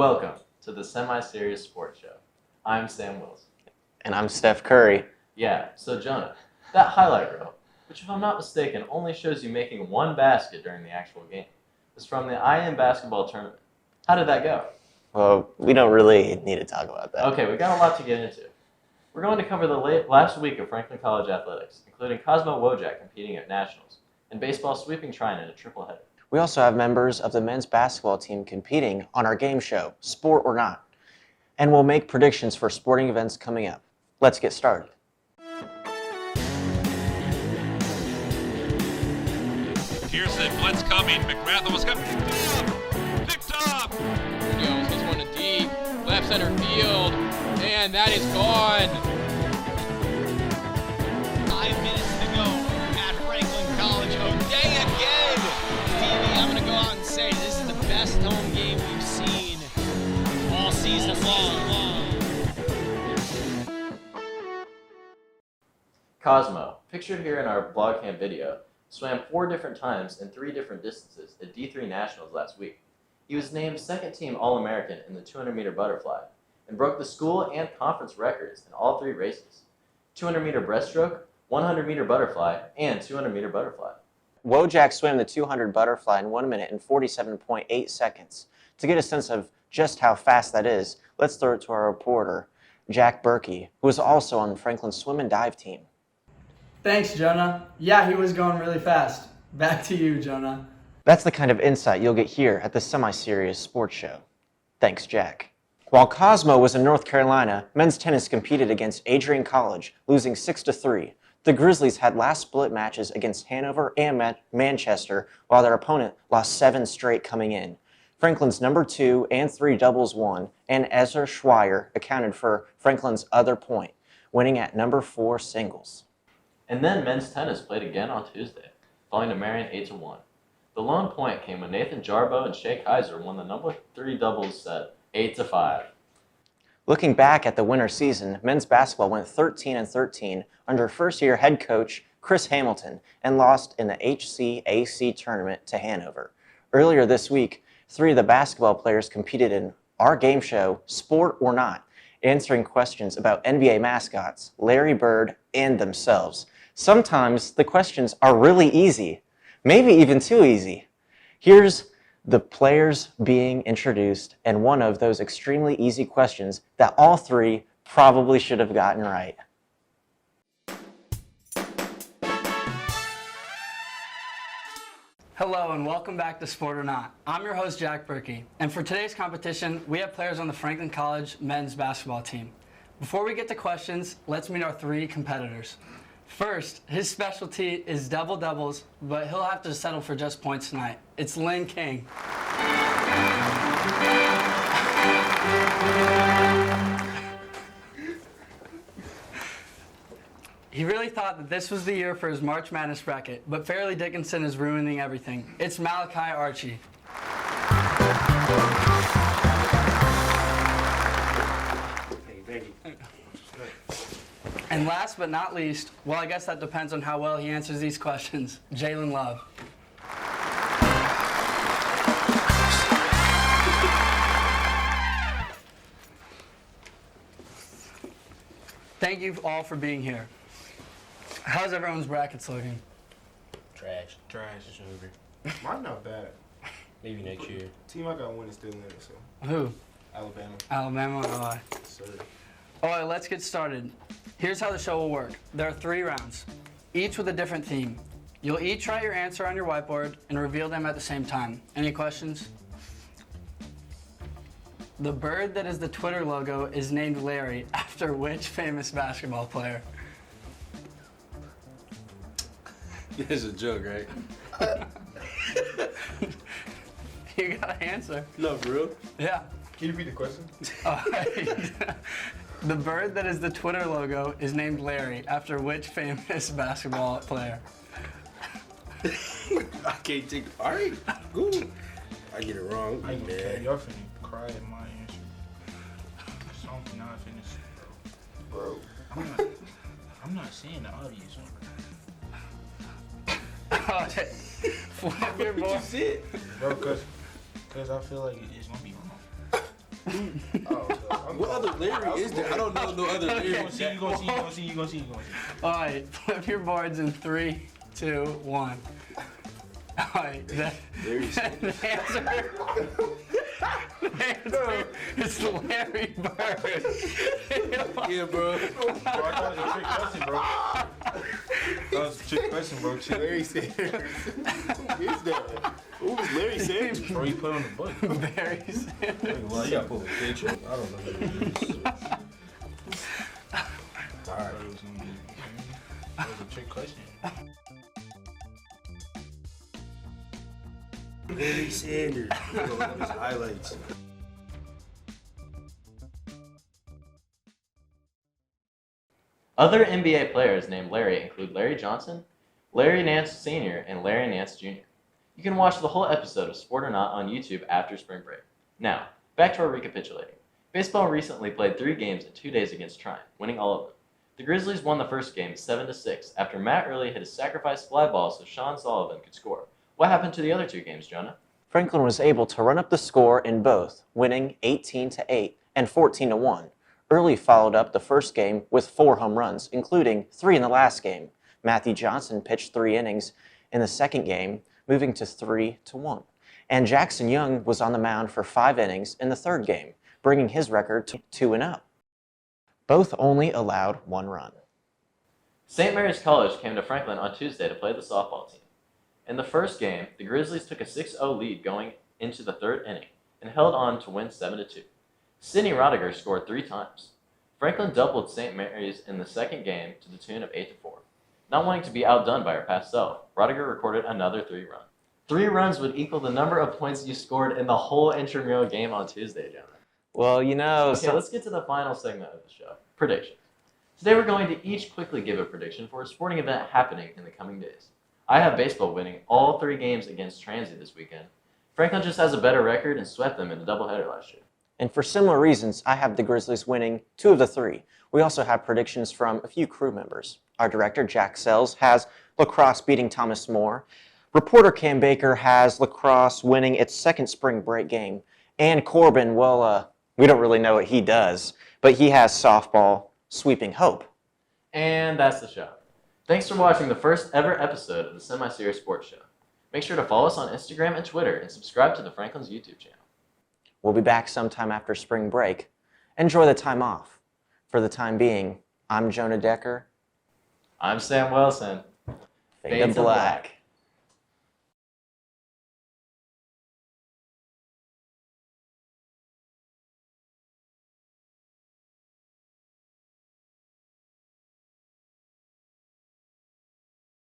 Welcome to the Semi-Serious Sports Show. I'm Sam Wills. And I'm Steph Curry. Yeah, so Jonah, that highlight reel, which if I'm not mistaken only shows you making one basket during the actual game, is from the IM basketball tournament. How did that go? Well, we don't really need to talk about that. Okay, we got a lot to get into. We're going to cover the last week of Franklin College athletics, including Cosmo Wojak competing at nationals, and baseball sweeping Trine in a triple header. We also have members of the men's basketball team competing on our game show, Sport or Not. And we'll make predictions for sporting events coming up. Let's get started. Pearson, blitz coming. McGrath almost got picked up. Jones hits one to deep, left center field, and that is gone. 5 minutes to go at Franklin College. O'Day again. TV, I'm going to go out and say this is the best home game we've seen all season long. Cosmo, pictured here in our blog cam video, swam 4 different times in 3 different distances at D3 Nationals last week. He was named second team All-American in the 200-meter butterfly and broke the school and conference records in all 3 races: 200-meter breaststroke, 100-meter butterfly, and 200-meter butterfly. Wojak swam the 200 butterfly in 1 minute and 47.8 seconds. To get a sense of just how fast that is, let's throw it to our reporter, Jack Berkey, who is also on Franklin's swim and dive team. Thanks, Jonah. Yeah, he was going really fast. Back to you, Jonah. That's the kind of insight you'll get here at the Semi-Serious Sports Show. Thanks, Jack. While Cosmo was in North Carolina, men's tennis competed against Adrian College, losing 6-3. The Grizzlies had last split matches against Hanover and Manchester, while their opponent lost 7 straight coming in. Franklin's number 2 and 3 doubles won, and Ezra Schweier accounted for Franklin's other point, winning at number 4 singles. And then men's tennis played again on Tuesday, falling to Marion 8-1. The lone point came when Nathan Jarbo and Shea Kaiser won the number 3 doubles set 8-5. Looking back at the winter season, men's basketball went 13-13 under first-year head coach Chris Hamilton and lost in the HCAC tournament to Hanover. Earlier this week, 3 of the basketball players competed in our game show, Sport or Not, answering questions about NBA mascots, Larry Bird, and themselves. Sometimes the questions are really easy, maybe even too easy. Here's the players being introduced and one of those extremely easy questions that all 3 probably should have gotten right. Hello and welcome back to Sport or Not. I'm your host, Jack Berkey, and for today's competition, we have players on the Franklin College men's basketball team. Before we get to questions, let's meet our 3 competitors. First, his specialty is double-doubles, but he'll have to settle for just points tonight. It's Lynn King. He really thought that this was the year for his March Madness bracket, but Fairleigh Dickinson is ruining everything. It's Malachi Archie. And last but not least, well, I guess that depends on how well he answers these questions, Jalen Love. Thank you all for being here. How's everyone's brackets looking? Trash. It's over. Mine not bad. Maybe next year. Team I got one is still in it, so. Who? Alabama. Alabama. Sir. All right, let's get started. Here's how the show will work. There are 3 rounds, each with a different theme. You'll each write your answer on your whiteboard and reveal them at the same time. Any questions? The bird that is the Twitter logo is named Larry after which famous basketball player? It's a joke, right? You gotta answer. No, for real? Yeah. Can you repeat the question? All right. The bird that is the Twitter logo is named Larry after which famous basketball player? I can't take. All right, cool. I get it wrong. I ain't gonna Man. y'all finna cry at my answer. Something not finished. Bro. I'm not saying the obvious. Flip your board. You said. Bro, cause I feel like it's gonna be wrong. What other Larry is there? I don't know no other Larry. You gonna see. All right, flip your boards in 3, 2, 1. All right, Larry the answer is Larry Bird. Yeah, bro. Bro, I thought it was a trick question, bro. That was a trick question, bro. Larry Sanders. Who is that? Who was Larry Sanders? Bro, you put on the book. Barry Sanders. Well, you gotta put a picture. I don't know who it is. Alright. That was a trick question. Larry Sanders. Look at his highlights. Other NBA players named Larry include Larry Johnson, Larry Nance Sr., and Larry Nance Jr. You can watch the whole episode of Sport or Not on YouTube after spring break. Now, back to our recapitulating. Baseball recently played 3 games in 2 days against Trine, winning all of them. The Grizzlies won the first game 7-6 after Matt Early hit a sacrifice fly ball so Sean Sullivan could score. What happened to the other 2 games, Jonah? Franklin was able to run up the score in both, winning 18-8 and 14-1. Early followed up the first game with 4 home runs, including 3 in the last game. Matthew Johnson pitched 3 innings in the second game, moving to 3-1. And Jackson Young was on the mound for 5 innings in the third game, bringing his record to 2-0. Both only allowed 1 run. St. Mary's College came to Franklin on Tuesday to play the softball team. In the first game, the Grizzlies took a 6-0 lead going into the third inning and held on to win 7-2. Sidney Rodiger scored 3 times. Franklin doubled St. Mary's in the second game to the tune of 8-4. Not wanting to be outdone by her past self, Rodiger recorded another 3 runs. 3 runs would equal the number of points you scored in the whole intramural game on Tuesday, Jonah. Well, you know... Okay, let's get to the final segment of the show, predictions. Today we're going to each quickly give a prediction for a sporting event happening in the coming days. I have baseball winning all 3 games against Transy this weekend. Franklin just has a better record and swept them in a doubleheader last year. And for similar reasons, I have the Grizzlies winning 2 of the 3. We also have predictions from a few crew members. Our director, Jack Sells, has lacrosse beating Thomas More. Reporter Cam Baker has lacrosse winning its second spring break game. And Corbin, well, we don't really know what he does, but he has softball sweeping Hope. And that's the show. Thanks for watching the first ever episode of the Semi-Serious Sports Show. Make sure to follow us on Instagram and Twitter and subscribe to the Franklin's YouTube channel. We'll be back sometime after spring break. Enjoy the time off. For the time being, I'm Jonah Decker. I'm Sam Wilson. Fade to black.